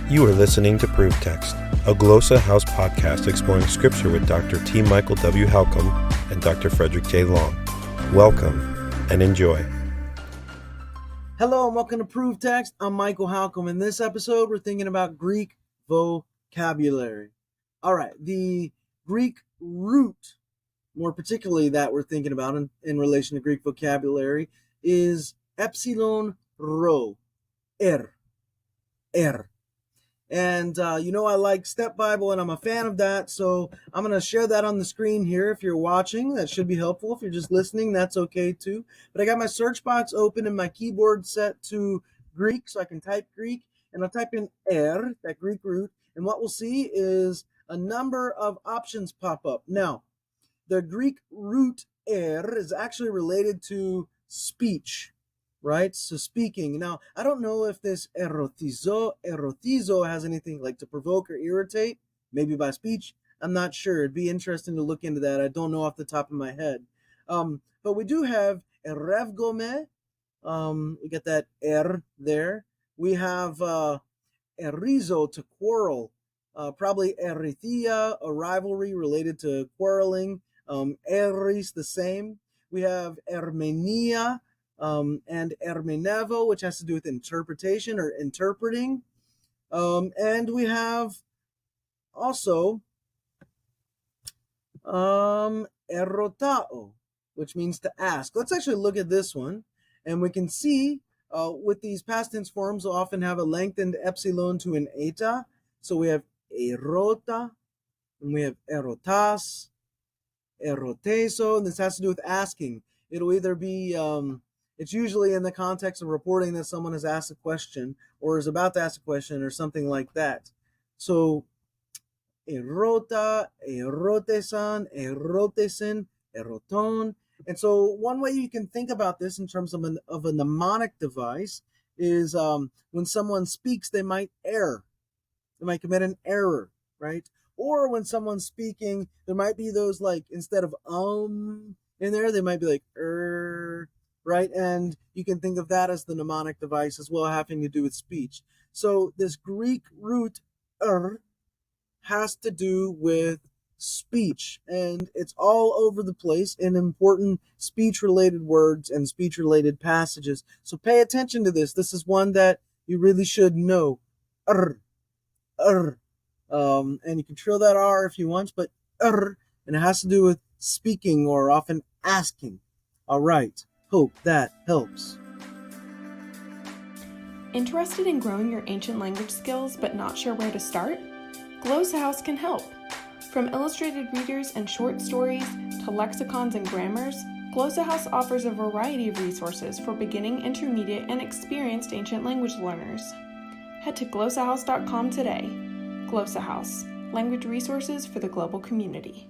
You are listening to Proof Text, a Glossa House podcast exploring Scripture with Dr. T. Michael W. Halcomb and Dr. Frederick J. Long. Welcome and enjoy. Hello and welcome to Proof Text. I'm Michael Halcomb. In this episode, we're thinking about Greek vocabulary. All right, the Greek root, more particularly that we're thinking about in relation to Greek vocabulary, is epsilon rho, er. And I like Step Bible and I'm a fan of that, so I'm going to share that on the screen here. If you're watching, that should be helpful. If you're just listening, that's okay too. But I got my search box open and my keyboard set to Greek, so I can type Greek, and I'll type in that Greek root, and what we'll see is a number of options pop up. Now, the Greek root is actually related to speech, right? So speaking. Now, I don't know if this erotizo has anything like to provoke or irritate, maybe by speech. I'm not sure. It'd be interesting to look into that. I don't know off the top of my head. But we do have erevgome. We get that there. We have erizo, to quarrel. Probably erithia, a rivalry related to quarreling. Eris, the same. We have ermenia, and ermenevo, which has to do with interpretation or interpreting. And we have also erotao, which means to ask. Let's actually look at this one, and we can see with these past tense forms we'll often have a lengthened epsilon to an eta. So we have erota, and we have erotas, eroteso, and this has to do with asking. It'll either be it's usually in the context of reporting that someone has asked a question or is about to ask a question or something like that. So erota, erotesan, erotesen, eroton. And so one way you can think about this in terms of a mnemonic device is when someone speaks, they might err. They might commit an error, right? Or when someone's speaking, there might be those, like, instead of in there, they might be like right? And you can think of that as the mnemonic device as well, having to do with speech. So this Greek root has to do with speech, and it's all over the place in important speech-related words and speech-related passages. So pay attention to this. This is one that you really should know. And you can trill that R if you want, but and it has to do with speaking or often asking. All right. Hope that helps. Interested in growing your ancient language skills but not sure where to start? Glossa House can help. From illustrated readers and short stories to lexicons and grammars, Glossa House offers a variety of resources for beginning, intermediate, and experienced ancient language learners. Head to glossahouse.com today. Glossa House, language resources for the global community.